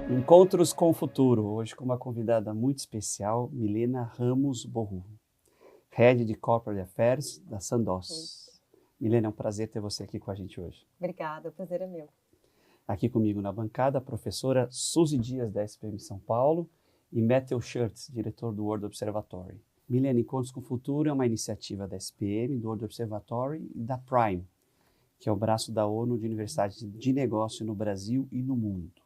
Encontros com o Futuro, hoje com uma convidada muito especial, Milena Ramos Borru, Head de Corporate Affairs da Sandoz. Milena, é um prazer ter você aqui com a gente hoje. Obrigada, o prazer é meu. Aqui comigo na bancada, a professora Suzy Dias, da SPM São Paulo, e Matthew Schurtz, diretor do World Observatory. Milena, Encontros com o Futuro é uma iniciativa da SPM, do World Observatory e da Prime, que é o braço da ONU de Universidades de Negócio no Brasil e no mundo.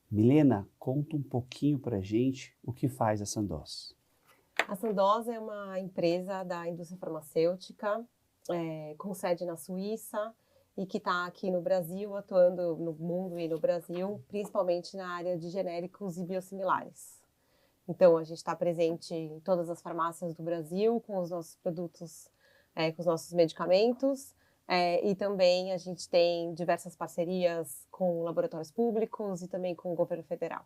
Milena, conta um pouquinho para a gente o que faz a Sandoz. A Sandoz é uma empresa da indústria farmacêutica, com sede na Suíça e que está aqui no Brasil, atuando no mundo e no Brasil, principalmente na área de genéricos e biosimilares. Então, a gente está presente em todas as farmácias do Brasil com os nossos produtos, com os nossos medicamentos. E também a gente tem diversas parcerias com laboratórios públicos e também com o governo federal.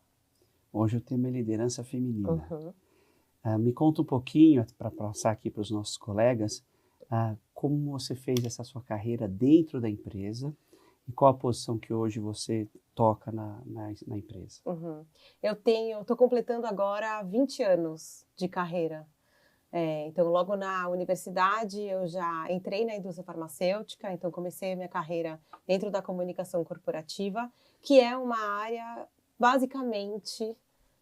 Hoje eu tenho uma liderança feminina. Uhum. Me conta um pouquinho, para passar aqui para os nossos colegas, como você fez essa sua carreira dentro da empresa e qual a posição que hoje você toca na empresa. Uhum. Eu estou completando agora 20 anos de carreira. Então, logo na universidade, eu já entrei na indústria farmacêutica, então comecei a minha carreira dentro da comunicação corporativa, que é uma área basicamente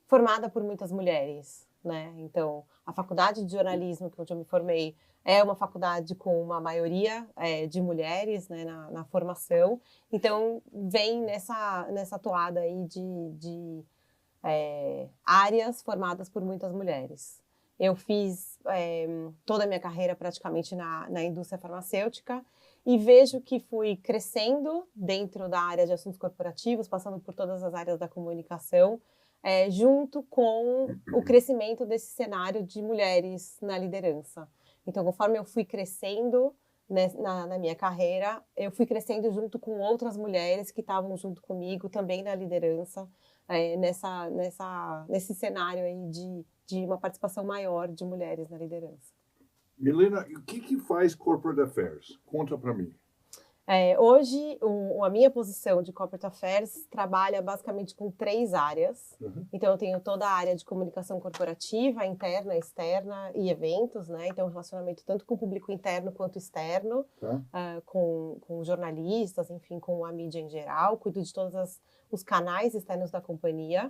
formada por muitas mulheres, né? Então, a faculdade de jornalismo, que onde eu me formei, é uma faculdade com uma maioria de mulheres, né, na formação. Então, vem nessa toada aí de áreas formadas por muitas mulheres. Eu fiz toda a minha carreira praticamente na indústria farmacêutica e vejo que fui crescendo dentro da área de assuntos corporativos, passando por todas as áreas da comunicação, junto com o crescimento desse cenário de mulheres na liderança. Então, conforme eu fui crescendo na minha carreira, eu fui crescendo junto com outras mulheres que estavam junto comigo também na liderança, nesse cenário aí de uma participação maior de mulheres na liderança. Milena, o que faz Corporate Affairs? Conta para mim. Hoje, a minha posição de Corporate Affairs trabalha basicamente com 3 áreas. Uhum. Então, eu tenho toda a área de comunicação corporativa, interna, externa e eventos, né? Então, relacionamento tanto com o público interno quanto externo, Tá. com jornalistas, enfim, com a mídia em geral. Cuido de todos os canais externos da companhia.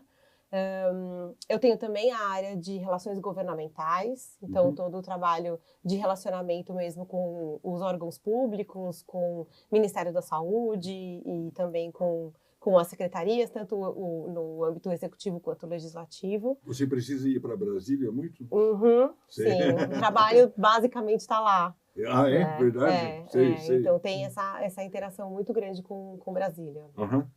Eu tenho também a área de relações governamentais, então todo o trabalho de relacionamento mesmo com os órgãos públicos, com o Ministério da Saúde e também com as secretarias, tanto no âmbito executivo quanto legislativo. Você precisa ir para Brasília muito? Uhum, sim, o trabalho basicamente está lá. Ah, é? Verdade? Sei. Então tem essa interação muito grande com Brasília. Uhum.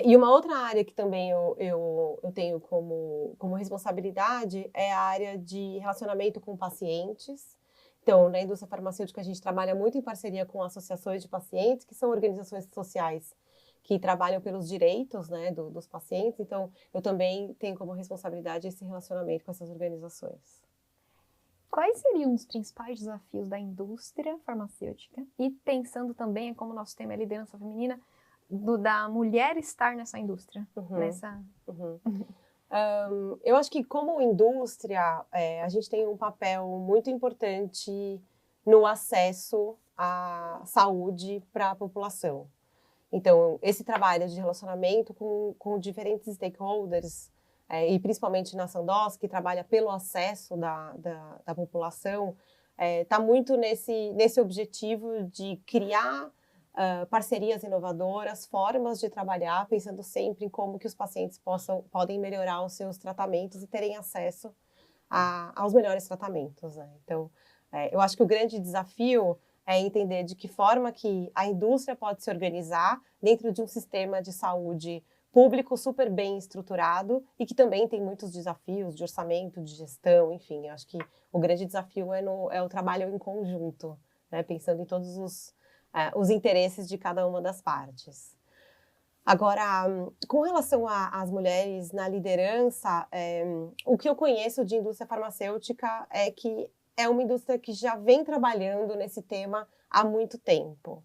E uma outra área que também eu tenho como responsabilidade é a área de relacionamento com pacientes. Então, na indústria farmacêutica, a gente trabalha muito em parceria com associações de pacientes, que são organizações sociais que trabalham pelos direitos, né, dos pacientes. Então, eu também tenho como responsabilidade esse relacionamento com essas organizações. Quais seriam os principais desafios da indústria farmacêutica? E pensando também, como o nosso tema é liderança feminina, da mulher estar nessa indústria? Eu acho que como indústria, a gente tem um papel muito importante no acesso à saúde para a população. Então, esse trabalho de relacionamento com diferentes stakeholders, e principalmente na Sandoz, que trabalha pelo acesso da população, está muito nesse objetivo de criar parcerias inovadoras, formas de trabalhar, pensando sempre em como que os pacientes podem melhorar os seus tratamentos e terem acesso aos melhores tratamentos, né? Então, eu acho que o grande desafio é entender de que forma que a indústria pode se organizar dentro de um sistema de saúde público super bem estruturado e que também tem muitos desafios de orçamento, de gestão, enfim. Eu acho que o grande desafio é o trabalho em conjunto, né? Pensando em todos os interesses de cada uma das partes. Agora, com relação às mulheres na liderança, o que eu conheço de indústria farmacêutica é que é uma indústria que já vem trabalhando nesse tema há muito tempo.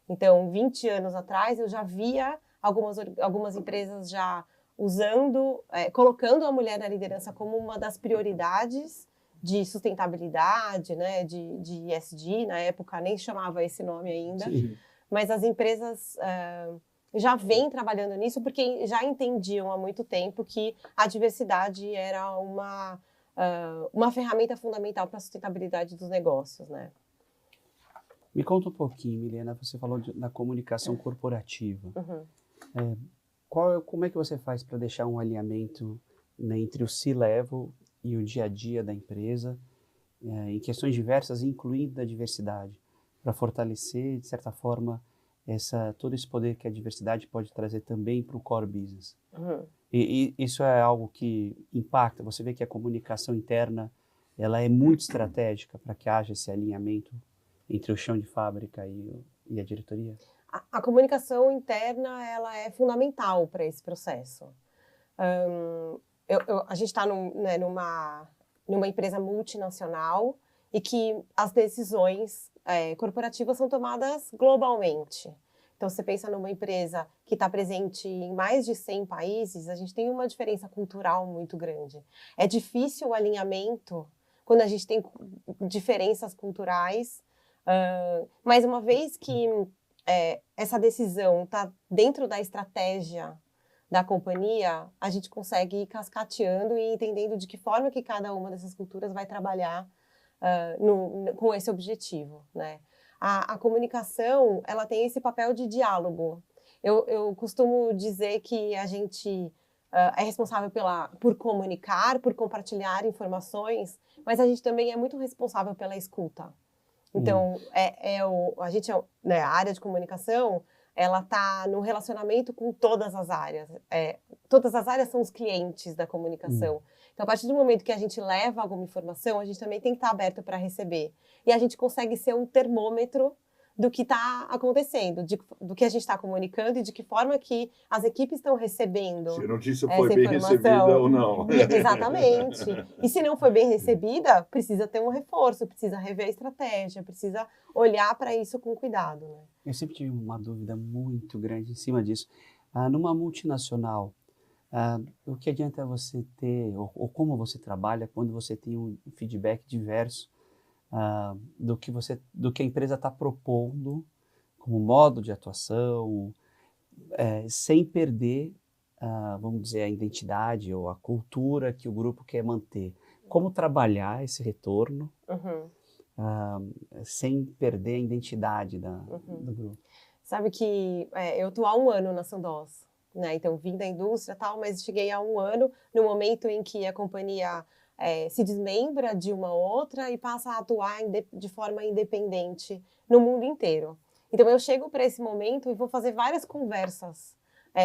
Então, 20 anos atrás, eu já via algumas empresas já colocando a mulher na liderança como uma das prioridades de sustentabilidade, né, de ESG, na época nem chamava esse nome ainda, Sim. mas as empresas já vêm trabalhando nisso porque já entendiam há muito tempo que a diversidade era uma ferramenta fundamental para a sustentabilidade dos negócios, né? Me conta um pouquinho, Milena, você falou da comunicação corporativa. Uhum. Como é que você faz para deixar um alinhamento, né, entre o C-level e o dia a dia da empresa, em questões diversas, incluindo a diversidade, para fortalecer, de certa forma, todo esse poder que a diversidade pode trazer também para o core business? Uhum. E isso é algo que impacta. Você vê que a comunicação interna ela é muito estratégica para que haja esse alinhamento entre o chão de fábrica e a diretoria? A comunicação interna ela é fundamental para esse processo. A gente está numa empresa multinacional e que as decisões corporativas são tomadas globalmente. Então, você pensa numa empresa que está presente em mais de 100 países, a gente tem uma diferença cultural muito grande. É difícil o alinhamento quando a gente tem diferenças culturais, mas uma vez que essa decisão está dentro da estratégia da companhia, a gente consegue ir cascateando e entendendo de que forma que cada uma dessas culturas vai trabalhar com esse objetivo, né? A comunicação, ela tem esse papel de diálogo. Eu costumo dizer que a gente é responsável por comunicar, por compartilhar informações, mas a gente também é muito responsável pela escuta. Então, né, a área de comunicação, ela está no relacionamento com todas as áreas. Todas as áreas são os clientes da comunicação. Então, a partir do momento que a gente leva alguma informação, a gente também tem que estar aberto para receber. E a gente consegue ser um termômetro do que está acontecendo, do que a gente está comunicando e de que forma que as equipes estão recebendo Se a notícia essa foi bem informação. recebida ou não. Exatamente. E se não foi bem recebida, precisa ter um reforço, precisa rever a estratégia, precisa olhar para isso com cuidado, né? Eu sempre tive uma dúvida muito grande em cima disso. Numa multinacional, o que adianta você ter, ou como você trabalha quando você tem um feedback diverso do que a empresa está propondo como modo de atuação, sem perder, vamos dizer, a identidade ou a cultura que o grupo quer manter. Como trabalhar esse retorno sem perder a identidade do grupo? Sabe que eu estou há 1 ano na Sandoz, né? Então, vim da indústria e tal, mas cheguei há 1 ano no momento em que a companhia se desmembra de uma outra e passa a atuar de forma independente no mundo inteiro. Então, eu chego para esse momento e vou fazer várias conversas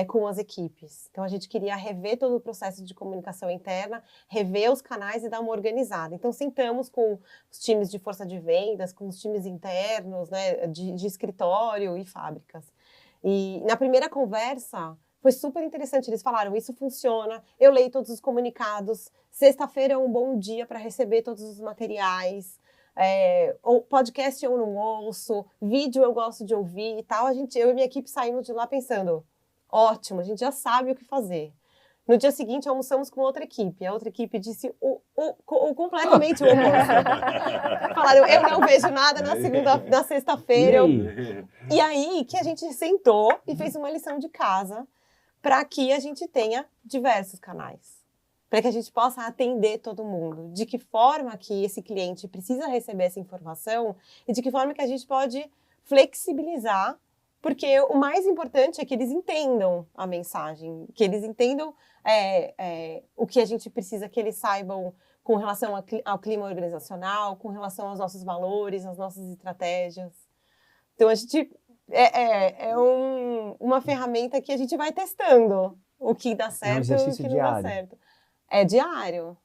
com as equipes. Então, a gente queria rever todo o processo de comunicação interna, rever os canais e dar uma organizada. Então, sentamos com os times de força de vendas, com os times internos, né, de escritório e fábricas. E na primeira conversa, foi super interessante. Eles falaram, isso funciona, eu leio todos os comunicados, sexta-feira é um bom dia para receber todos os materiais, ou podcast eu não ouço, vídeo eu gosto de ouvir e tal. Eu e minha equipe saímos de lá pensando, ótimo, a gente já sabe o que fazer. No dia seguinte, almoçamos com outra equipe. A outra equipe disse completamente o oposto. Falaram, eu não vejo nada na sexta-feira. E aí que a gente sentou e fez uma lição de casa para que a gente tenha diversos canais. Para que a gente possa atender todo mundo. De que forma que esse cliente precisa receber essa informação e de que forma que a gente pode flexibilizar. Porque o mais importante é que eles entendam a mensagem, que eles entendam o que a gente precisa que eles saibam com relação ao clima organizacional, com relação aos nossos valores, às nossas estratégias. Então, a gente uma ferramenta que a gente vai testando o que dá certo e o que não dá certo. É diário.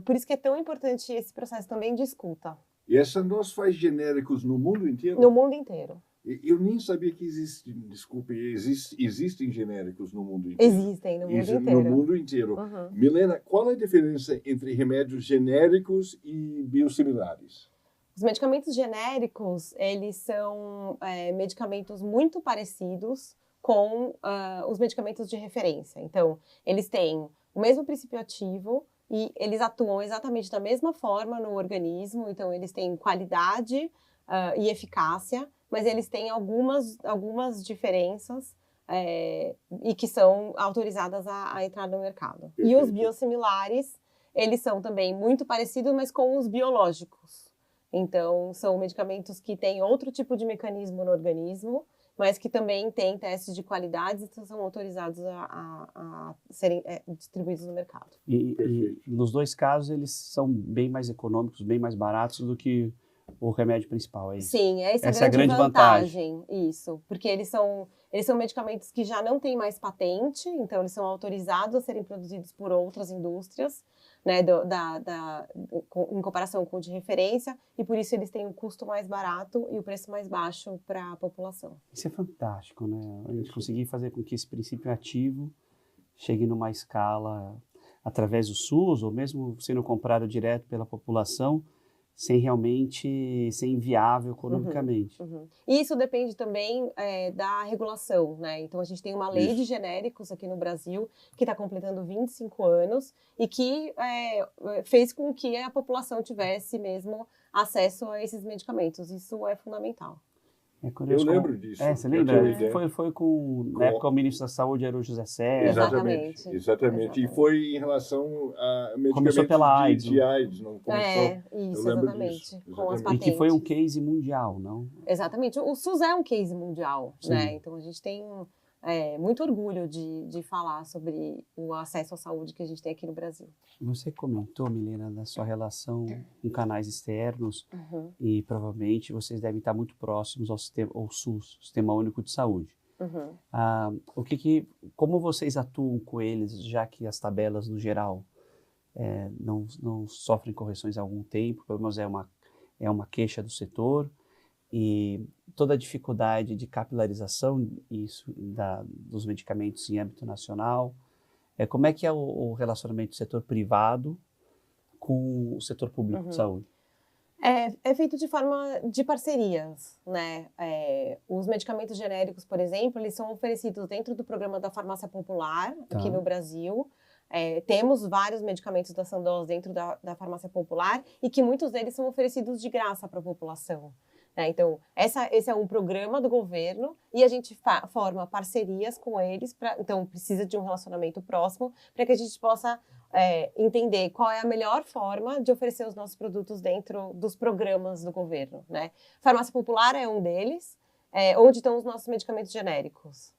Por isso que é tão importante esse processo também de escuta. E a Sandoz faz genéricos no mundo inteiro? No mundo inteiro. Eu nem sabia que existem genéricos no mundo inteiro. Existem no mundo inteiro. No mundo inteiro. Milena, qual é a diferença entre remédios genéricos e biosimilares? Os medicamentos genéricos, eles são medicamentos muito parecidos com os medicamentos de referência. Então, eles têm o mesmo princípio ativo e eles atuam exatamente da mesma forma no organismo. Então, eles têm qualidade e eficácia, mas eles têm algumas diferenças e que são autorizadas a entrar no mercado. E os biosimilares, eles são também muito parecidos, mas com os biológicos. Então, são medicamentos que têm outro tipo de mecanismo no organismo, mas que também têm testes de qualidade e são autorizados a serem distribuídos no mercado. E nos dois casos, eles são bem mais econômicos, bem mais baratos do que o remédio principal, é isso? Sim, essa é a grande vantagem. Isso, porque eles são medicamentos que já não têm mais patente, então eles são autorizados a serem produzidos por outras indústrias, né, em comparação com o de referência, e por isso eles têm um custo mais barato e o preço mais baixo para a população. Isso é fantástico, né? A gente conseguir fazer com que esse princípio ativo chegue numa escala através do SUS, ou mesmo sendo comprado direto pela população, sem realmente ser inviável economicamente. E isso depende também da regulação, né? Então, a gente tem uma lei de genéricos aqui no Brasil que está completando 25 anos e que fez com que a população tivesse mesmo acesso a esses medicamentos. Isso é fundamental. É curioso, eu lembro disso. Você lembra? Foi na época o ministro da Saúde era o José Serra. Exatamente. E foi em relação a medicamentos começou pela AIDS, de AIDS. Não começou, isso, exatamente. Com as patentes. E que foi um case mundial, não? Exatamente. O SUS é um case mundial, né? Então, a gente tem muito orgulho de falar sobre o acesso à saúde que a gente tem aqui no Brasil. Você comentou, Milena, da sua relação com canais externos e provavelmente vocês devem estar muito próximos ao SUS, Sistema Único de Saúde. Como vocês atuam com eles, já que as tabelas, no geral, não sofrem correções há algum tempo, pelo menos é uma queixa do setor, e toda a dificuldade de capilarização dos medicamentos em âmbito nacional. Como é que é o relacionamento do setor privado com o setor público de saúde? É feito de forma de parcerias, né? Os medicamentos genéricos, por exemplo, eles são oferecidos dentro do programa da farmácia popular aqui no Brasil. Temos vários medicamentos da Sandoz dentro da farmácia popular e que muitos deles são oferecidos de graça para a população. Então, esse é um programa do governo e a gente forma parcerias com eles. Então, precisa de um relacionamento próximo para que a gente possa entender qual é a melhor forma de oferecer os nossos produtos dentro dos programas do governo, né? Farmácia popular é um deles, onde estão os nossos medicamentos genéricos.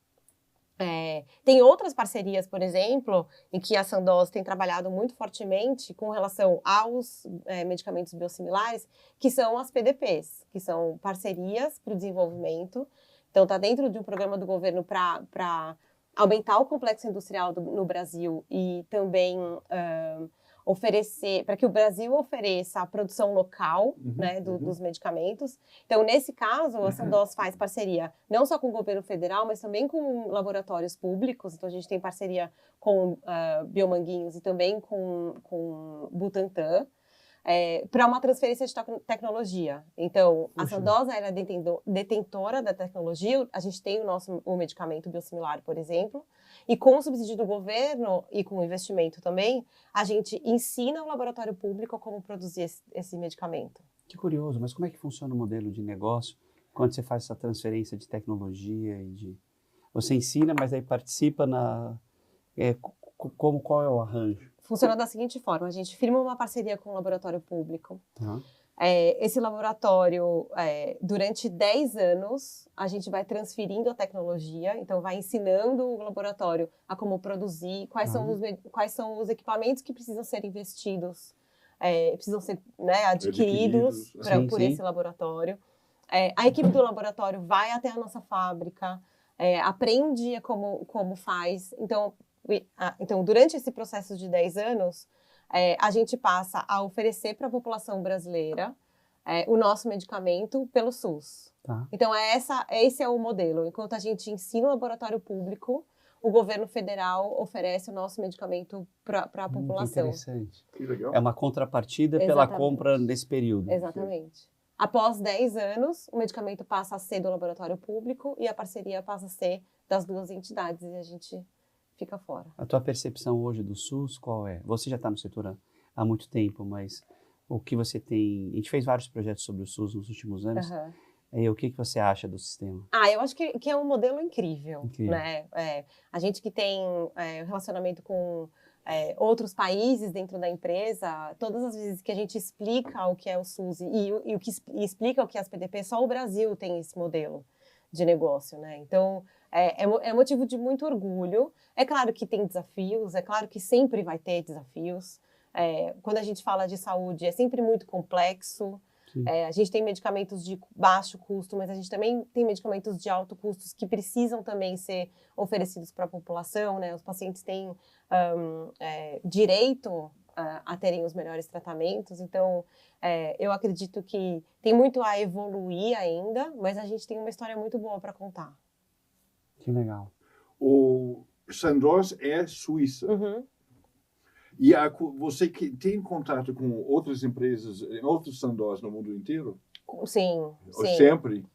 Tem outras parcerias, por exemplo, em que a Sandoz tem trabalhado muito fortemente com relação aos medicamentos biosimilares, que são as PDPs, que são parcerias para o desenvolvimento. Então, está dentro de um programa do governo para aumentar o complexo industrial no Brasil e também para que o Brasil ofereça a produção local dos medicamentos. Então, nesse caso, a Sandoz faz parceria não só com o governo federal, mas também com laboratórios públicos. Então, a gente tem parceria com Biomanguinhos e também com Butantan, para uma transferência de tecnologia. Então, a Sandoz era detentora da tecnologia. A gente tem o medicamento biosimilar, por exemplo, e com o subsídio do governo e com o investimento também, a gente ensina o laboratório público como produzir esse medicamento. Que curioso, mas como é que funciona o modelo de negócio quando você faz essa transferência de tecnologia Você ensina, mas aí participa qual é o arranjo? Funciona da seguinte forma, a gente firma uma parceria com o laboratório público. Esse laboratório, durante 10 anos, a gente vai transferindo a tecnologia, então vai ensinando o laboratório a como produzir, quais são os equipamentos que precisam ser investidos, precisam ser adquiridos por esse laboratório. A equipe do laboratório vai até a nossa fábrica, aprende como faz. Então, durante esse processo de 10 anos, a gente passa a oferecer para a população brasileira o nosso medicamento pelo SUS. Então, esse é o modelo. Enquanto a gente ensina o laboratório público, o governo federal oferece o nosso medicamento para a população. Interessante. Que legal. É uma contrapartida pela compra nesse período. Exatamente. Após 10 anos, o medicamento passa a ser do laboratório público e a parceria passa a ser das duas entidades e a gente fica fora. A tua percepção hoje do SUS, qual é? Você já está no setor há muito tempo, mas o que você tem... A gente fez vários projetos sobre o SUS nos últimos anos. Uhum. E o que você acha do sistema? Eu acho que é um modelo incrível. Né? A gente que tem relacionamento com outros países dentro da empresa, todas as vezes que a gente explica o que é o SUS e explica o que é as PDP, só o Brasil tem esse modelo de negócio, né? Então, é motivo de muito orgulho. É claro que tem desafios, é claro que sempre vai ter desafios. Quando a gente fala de saúde, é sempre muito complexo. A gente tem medicamentos de baixo custo, mas a gente também tem medicamentos de alto custo que precisam também ser oferecidos para a população, né? Os pacientes têm direito a terem os melhores tratamentos, então eu acredito que tem muito a evoluir ainda, mas a gente tem uma história muito boa para contar. Que legal. O Sandoz é Suíça. Uhum. E você que tem contato com outras empresas, outros Sandoz no mundo inteiro? Sim. Sempre?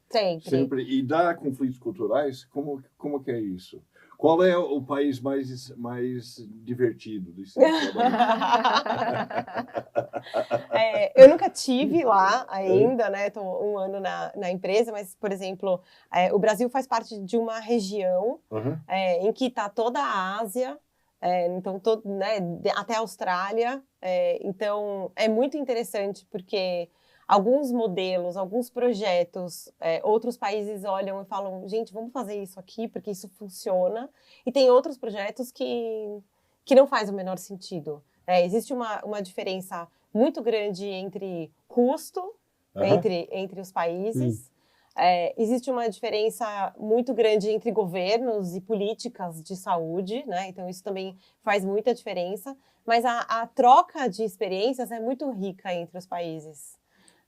Sempre. E dá conflitos culturais? Como que é isso? Qual é o país mais divertido de se trabalhar? Eu nunca tive lá ainda, né? Estou um ano na empresa, mas, por exemplo, o Brasil faz parte de uma região em que está toda a Ásia, então né, até a Austrália. Então, é muito interessante porque alguns modelos, alguns projetos, outros países olham e falam, gente, vamos fazer isso aqui porque isso funciona. E tem outros projetos que não faz o menor sentido. Existe uma diferença muito grande entre custo entre os países. Existe uma diferença muito grande entre governos e políticas de saúde, né? Então isso também faz muita diferença. Mas a troca de experiências é muito rica entre os países.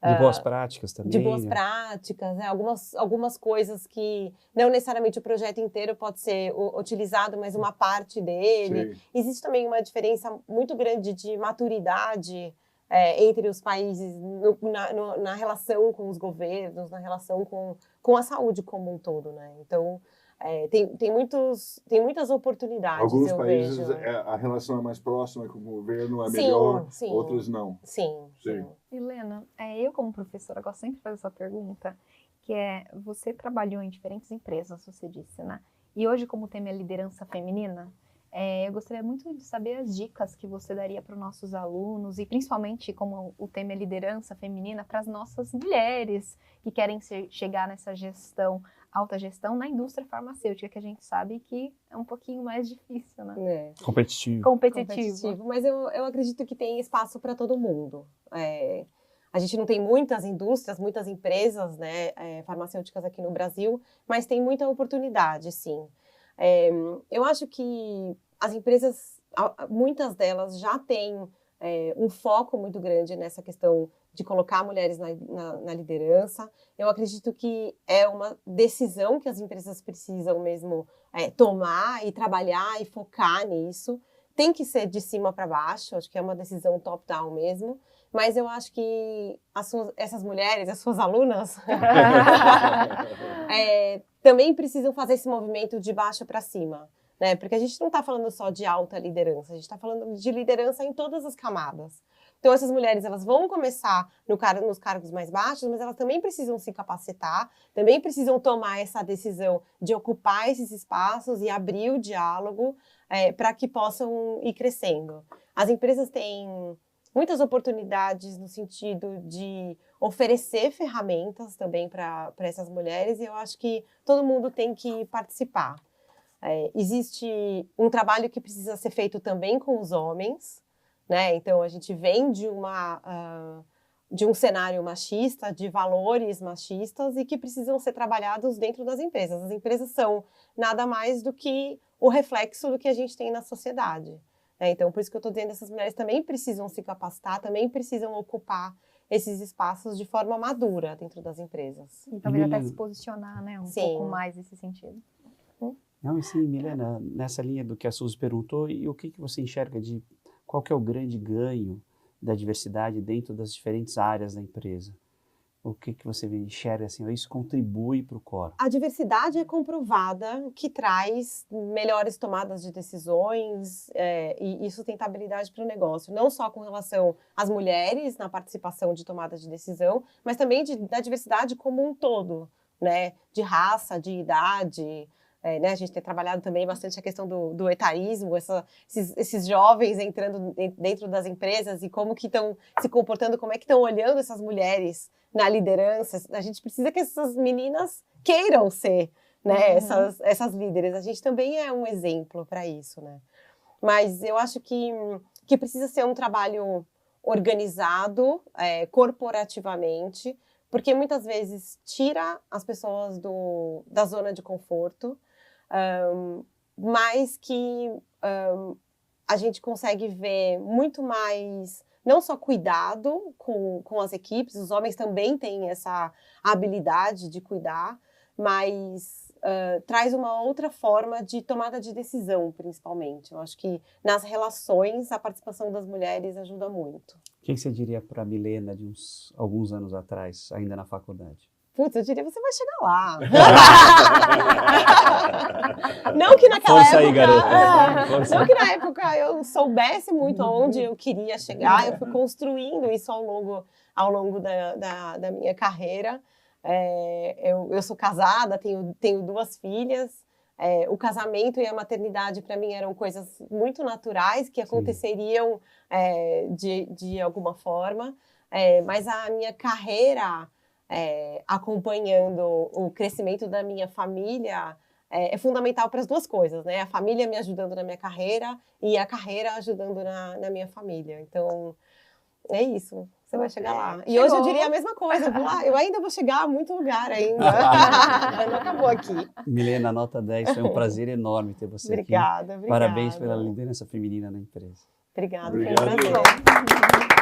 De boas práticas também. De boas práticas, né? Algumas coisas que não necessariamente o projeto inteiro pode ser utilizado, mas uma parte dele. Sim. Existe também uma diferença muito grande de maturidade entre os países na relação com os governos, na relação com a saúde como um todo, né? Então, tem muitas oportunidades, alguns eu países vejo. A relação é mais próxima com o governo, é melhor, sim. Outros não. Sim. Helena, eu como professora gosto sempre de fazer essa pergunta, que você trabalhou em diferentes empresas, você disse, né? E hoje, como tema é liderança feminina, eu gostaria muito de saber as dicas que você daria para os nossos alunos, e principalmente como o tema é liderança feminina, para as nossas mulheres que querem chegar nessa alta gestão na indústria farmacêutica, que a gente sabe que é um pouquinho mais difícil, né? Competitivo. Mas eu acredito que tem espaço para todo mundo. A gente não tem muitas indústrias, muitas empresas, né, farmacêuticas aqui no Brasil, mas tem muita oportunidade, sim. Eu acho que as empresas, muitas delas já têm um foco muito grande nessa questão de colocar mulheres na liderança. Eu acredito que é uma decisão que as empresas precisam mesmo tomar e trabalhar e focar nisso. Tem que ser de cima para baixo, acho que é uma decisão top-down mesmo. Mas eu acho que essas mulheres, as suas alunas, também precisam fazer esse movimento de baixo para cima, né? Porque a gente não está falando só de alta liderança, a gente está falando de liderança em todas as camadas. Então, essas mulheres, elas vão começar nos cargos mais baixos, mas elas também precisam se capacitar, também precisam tomar essa decisão de ocupar esses espaços e abrir o diálogo para que possam ir crescendo. As empresas têm muitas oportunidades no sentido de oferecer ferramentas também para essas mulheres, e eu acho que todo mundo tem que participar. Existe um trabalho que precisa ser feito também com os homens, né? Então, a gente vem de um cenário machista, de valores machistas, e que precisam ser trabalhados dentro das empresas. As empresas são nada mais do que o reflexo do que a gente tem na sociedade. Então, por isso que eu estou dizendo, essas mulheres também precisam se capacitar, também precisam ocupar esses espaços de forma madura dentro das empresas. E talvez até se posicionar, né, um pouco mais nesse sentido. Não, e sim, Milena, nessa linha do que a Suzy perguntou, e o que você enxerga qual que é o grande ganho da diversidade dentro das diferentes áreas da empresa? O que você enxerga assim, isso contribui para o core? A diversidade é comprovada que traz melhores tomadas de decisões e sustentabilidade para o negócio, não só com relação às mulheres na participação de tomada de decisão, mas também da diversidade como um todo, né? De raça, de idade. Né? A gente tem trabalhado também bastante a questão do etarismo, esses jovens entrando dentro das empresas e como que estão se comportando, como é que estão olhando essas mulheres na liderança. A gente precisa que essas meninas queiram ser, né, essas líderes. A gente também é um exemplo para isso, né? Mas eu acho que precisa ser um trabalho organizado, corporativamente, porque muitas vezes tira as pessoas da zona de conforto, mas que a gente consegue ver muito mais, não só cuidado com as equipes, os homens também têm essa habilidade de cuidar, mas traz uma outra forma de tomada de decisão, principalmente. Eu acho que nas relações a participação das mulheres ajuda muito. O que você diria para a Milena de alguns anos atrás, ainda na faculdade? Putz, eu diria, você vai chegar lá. Não que naquela Força época... aí, garota. Força. Não que na época eu soubesse muito aonde eu queria chegar. Eu fui construindo isso ao longo da minha carreira. Eu sou casada, tenho 2 filhas. O casamento e a maternidade, para mim, eram coisas muito naturais que aconteceriam de alguma forma. Mas a minha carreira... acompanhando o crescimento da minha família é fundamental para as 2 coisas, né? A família me ajudando na minha carreira e a carreira ajudando na minha família. Então, é isso. Você vai chegar lá. E hoje eu diria a mesma coisa. Eu ainda vou chegar a muito lugar ainda. Não acabou aqui. Milena, nota 10. Foi um prazer enorme ter você aqui. Obrigada. Parabéns pela liderança feminina na empresa. Obrigada. Obrigado. Foi um prazer.